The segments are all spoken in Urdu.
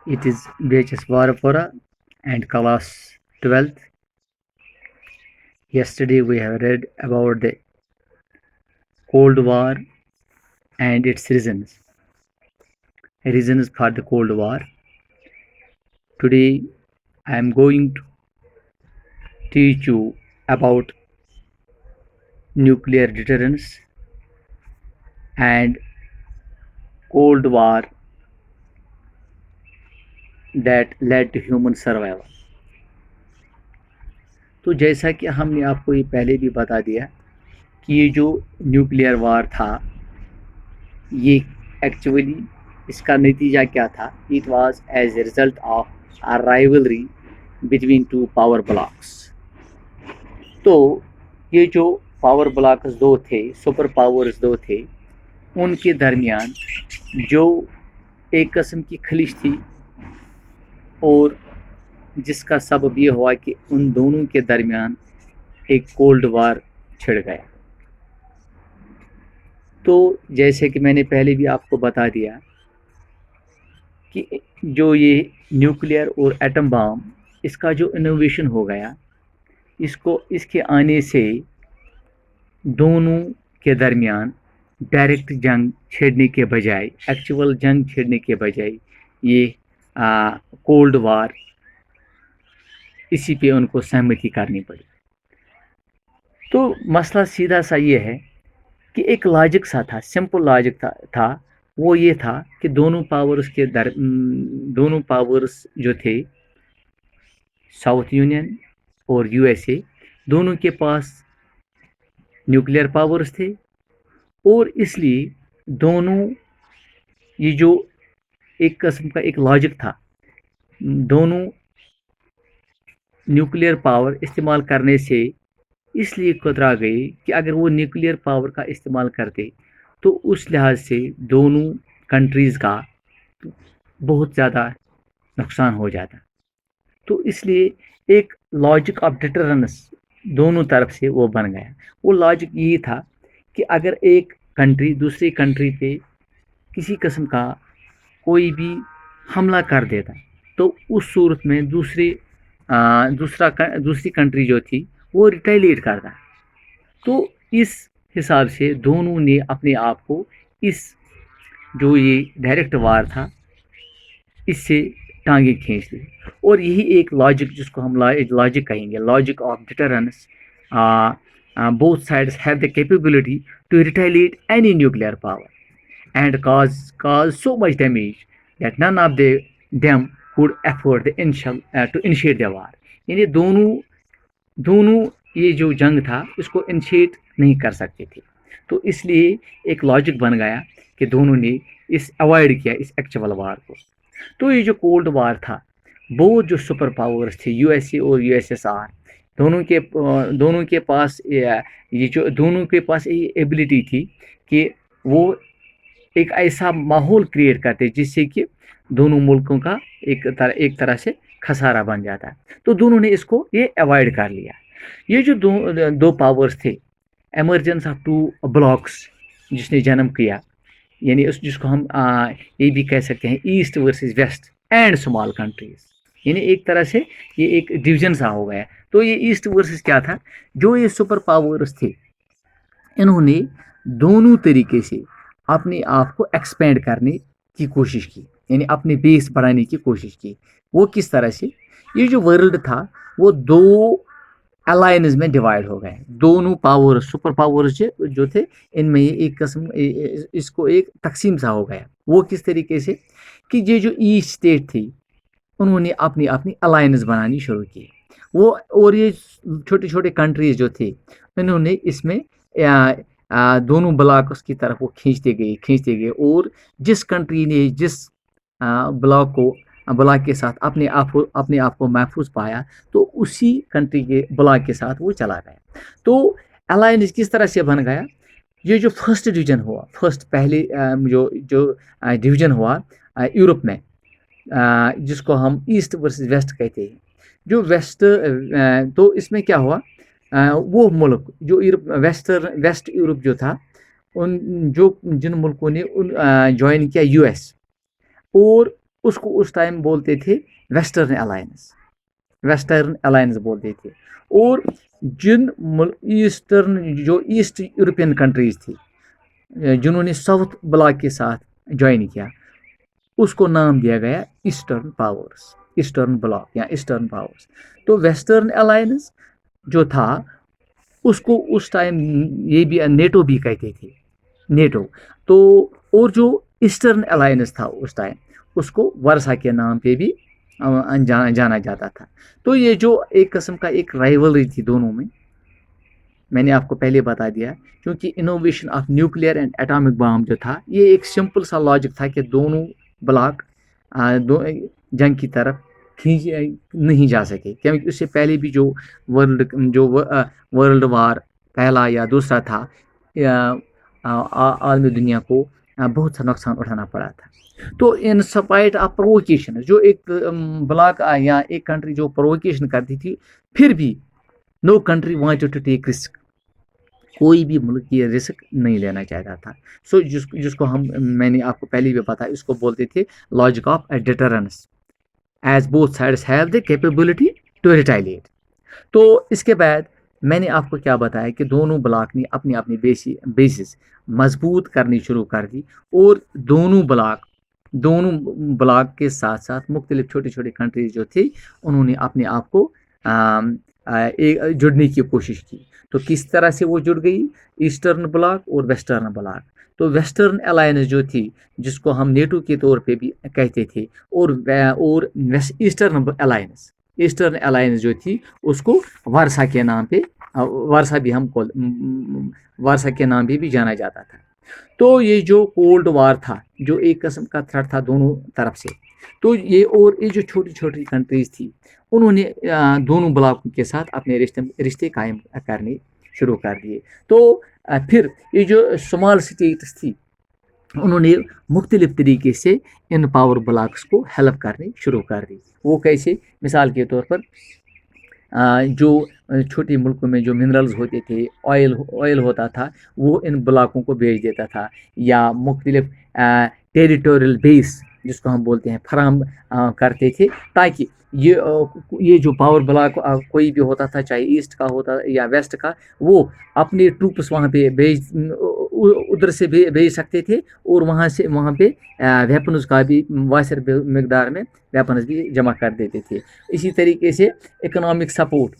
It is BHS Varapura and class 12th. Yesterday we have read about the Cold War and its reasons. Reasons for the Cold War. Today I am going to teach you about nuclear deterrence and Cold War that led to human survival. تو جیسا کہ ہم نے آپ کو یہ پہلے بھی بتا دیا کہ یہ جو نیوکلیئر وار تھا یہ ایکچولی اس کا نتیجہ کیا تھا. It was as a result of a rivalry between two power blocks. تو یہ جو پاور بلاکس دو تھے, سپر پاورز دو تھے, ان کے درمیان جو ایک قسم کی خلش تھی اور جس کا سبب یہ ہوا کہ ان دونوں کے درمیان ایک کولڈ وار چھڑ گیا. تو جیسے کہ میں نے پہلے بھی آپ کو بتا دیا کہ جو یہ نیوکلیئر اور ایٹم بام اس کا جو انوویشن ہو گیا, اس کے آنے سے دونوں کے درمیان ڈائریکٹ جنگ چھیڑنے کے بجائے, ایکچول جنگ چھیڑنے کے بجائے یہ کولڈ وار, اسی پہ ان کو سہمتی کرنی پڑی. تو مسئلہ سیدھا سا یہ ہے کہ ایک لاجک سا تھا, سمپل لاجک تھا, وہ یہ تھا کہ دونوں پاورز جو تھے, ساؤتھ یونین اور یو ایس اے, دونوں کے پاس نیوکلیئر پاورز تھے, اور اس لیے دونوں, یہ جو ایک قسم کا ایک لاجک تھا, دونوں نیوکلیئر پاور استعمال کرنے سے اس لیے کترا گئی کہ اگر وہ نیوکلیئر پاور کا استعمال کرتے تو اس لحاظ سے دونوں کنٹریز کا بہت زیادہ نقصان ہو جاتا. تو اس لیے ایک لاجک آف ڈیٹرنس دونوں طرف سے وہ بن گیا. وہ لاجک یہی تھا کہ اگر ایک کنٹری دوسری کنٹری پہ کسی قسم کا کوئی بھی حملہ کر دیتا تو اس صورت میں دوسری کنٹری جو تھی وہ ریٹیلیٹ کرتا. تو اس حساب سے دونوں نے اپنے آپ کو اس جو یہ ڈائریکٹ وار تھا اس سے ٹانگیں کھینچ لی. اور یہی ایک لاجک جس کو ہم لاجک کہیں گے, logic of deterrence. both sides have the capability to retaliate any nuclear power and cause so much damage that none of them could afford to initiate the war. یعنی دونوں یہ جو جنگ تھا اس کو انیشیٹ نہیں کر سکتے تھے. تو اس لیے ایک لاجک بن گیا کہ دونوں نے اوائڈ کیا اس ایکچول وار کو. تو یہ جو کولڈ وار تھا, وہ جو سپر پاورز تھے یو ایس اے اور یو ایس ایس آر, دونوں کے پاس یہ ایبلٹی تھی کہ وہ ایک ایسا ماحول کریٹ کرتے جس سے کہ دونوں ملکوں کا ایک طرح سے خسارہ بن جاتا. تو دونوں نے اس کو یہ اوائڈ کر لیا. یہ جو دو پاورز تھے, ایمرجنس آف ٹو بلاکس جس نے جنم کیا, یعنی جس کو ہم یہ بھی کہہ سکتے ہیں east versus west and small countries, یعنی ایک طرح سے یہ ایک ڈویژن سا ہو گیا. تو یہ ایسٹ ورسز کیا تھا, جو یہ سپر پاورز تھے انہوں نے دونوں طریقے سے اپنے آپ کو ایکسپینڈ کرنے کی کوشش کی, یعنی اپنے بیس بڑھانے کی کوشش کی. وہ کس طرح سے, یہ جو ورلڈ تھا وہ دو الائنز میں ڈیوائڈ ہو گئے. دونوں پاور سپر پاورز جو تھے ان میں یہ ایک قسم اس کو ایک تقسیم سا ہو گیا. وہ کس طریقے سے کہ یہ جو ایسٹ اسٹیٹ تھی انہوں نے اپنی الائنز بنانی شروع کی. وہ اور یہ چھوٹے چھوٹے کنٹریز جو تھے انہوں نے اس میں دونوں بلاکس کی طرف وہ کھینچتے گئے, اور جس کنٹری نے جس بلاک کے ساتھ اپنے آپ کو محفوظ پایا تو اسی کنٹری کے بلاک کے ساتھ وہ چلا گیا. تو الائنس کس طرح سے بن گیا, یہ جو فرسٹ ڈویژن ہوا, پہلے جو ڈویژن ہوا یورپ میں, جس کو ہم ایسٹ ورسز ویسٹ کہتے ہیں, جو ویسٹ, تو اس میں کیا ہوا, وہ ملک جو ویسٹ یورپ جو تھا, جن ملکوں نے جوائن کیا یو ایس, اور اس کو اس ٹائم بولتے تھے ویسٹرن الائنس بولتے تھے. اور جن جو ایسٹ یورپین کنٹریز تھی جنہوں نے ساؤتھ بلاک کے ساتھ جوائن کیا, اس کو نام دیا گیا ایسٹرن بلاک یا ایسٹرن پاورز. تو ویسٹرن الائنس جو تھا اس کو اس ٹائم یہ بھی نیٹو بھی کہتے تھے, نیٹو. تو اور جو ایسٹرن الائنس تھا اس ٹائم اس کو ورسا کے نام پہ بھی جانا جاتا تھا. تو یہ جو ایک قسم کا ایک رائیولری تھی دونوں میں نے آپ کو پہلے بتا دیا, کیونکہ innovation of nuclear and atomic bomb جو تھا یہ ایک سمپل سا لاجک تھا کہ دونوں بلاک جنگ کی طرف نہیں جا سکے, کیونکہ اس سے پہلے بھی جو ورلڈ وار پہلا یا دوسرا تھا عالمی دنیا کو بہت سا نقصان اٹھانا پڑا تھا. تو ان سپائٹ آف پرووکیشن جو ایک بلاک یا ایک کنٹری جو پرووکیشن کرتی تھی, پھر بھی no country wanted to take risk, کوئی بھی ملک یہ رسک نہیں لینا چاہتا تھا. سو جس کو میں نے آپ کو پہلے بھی بتایا, اس کو بولتے تھے logic of deterrence, as both sides have the capability to retaliate. تو اس کے بعد میں نے آپ کو کیا بتایا کہ دونوں بلاک نے اپنی بیسز مضبوط کرنی شروع کر دی, اور دونوں بلاک کے ساتھ ساتھ مختلف چھوٹی چھوٹی کنٹریز جو تھی انہوں نے اپنے آپ کو جڑنے کی کوشش کی. تو کس طرح سے وہ جڑ گئی, ایسٹرن بلاک اور ویسٹرن بلاک. تو ویسٹرن الائنس جو تھی جس کو ہم نیٹو کے طور پہ بھی کہتے تھے, اور ایسٹرن الائنس جو تھی اس کو ورسا کے نام پہ ورسا کے نام پہ بھی جانا جاتا تھا. تو یہ جو کولڈ وار تھا جو ایک قسم کا تھریٹ تھا دونوں طرف سے, تو یہ جو چھوٹی چھوٹی کنٹریز تھی انہوں نے دونوں بلاکوں کے ساتھ اپنے رشتے قائم کرنے شروع کر دیے. تو پھر یہ جو اسمال اسٹیٹس تھی انہوں نے مختلف طریقے سے ان پاور بلاکس کو ہیلپ کرنے شروع کر دی. وہ کیسے, مثال کے طور پر جو چھوٹے ملکوں میں جو منرلز ہوتے تھے, آئل ہوتا تھا, وہ ان بلاکوں کو بیچ دیتا تھا, یا مختلف ٹیریٹوریل بیس جس کو ہم بولتے ہیں فراہم کرتے تھے, تاکہ یہ جو پاور بلاک کوئی بھی ہوتا تھا, چاہے ایسٹ کا ہوتا یا ویسٹ کا, وہ اپنے ٹروپس وہاں پہ ادھر سے بھیج سکتے تھے, اور وہاں پہ ویپنز کا بھی وافر مقدار میں ویپنز بھی جمع کر دیتے تھے. اسی طریقے سے اکنامک سپورٹ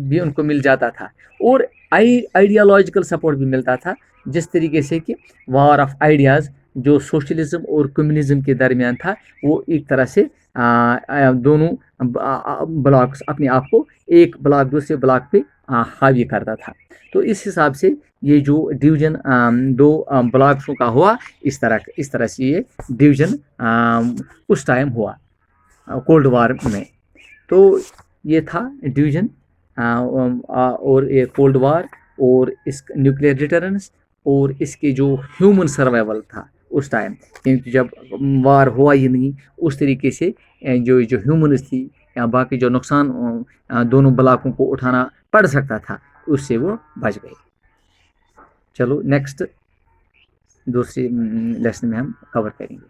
بھی ان کو مل جاتا تھا, اور آئیڈیالوجیکل سپورٹ بھی ملتا تھا, جس طریقے سے کہ وار آف آئیڈیاز جو سوشلزم اور کمیونزم کے درمیان تھا, وہ ایک طرح سے دونوں بلاکس اپنے آپ کو ایک بلاک دوسرے بلاک پہ حاوی کرتا تھا. تو اس حساب سے یہ جو ڈویژن دو بلاکسوں کا ہوا, اس طرح سے یہ ڈویژن اس ٹائم ہوا کولڈ وار میں. تو یہ تھا ڈویژن اور یہ کولڈ وار اور اس نیوکلیئر ڈیٹرنس, اور اس کے جو ہیومن سروائیول تھا اس ٹائم, کیونکہ جب وار ہوا ہی نہیں اس طریقے سے جو ہیومنز تھی یا باقی جو نقصان دونوں بلاکوں کو اٹھانا پڑ سکتا تھا, اس سے وہ بچ گئے. چلو نیکسٹ دوسری لیسن میں ہم کور کریں گے.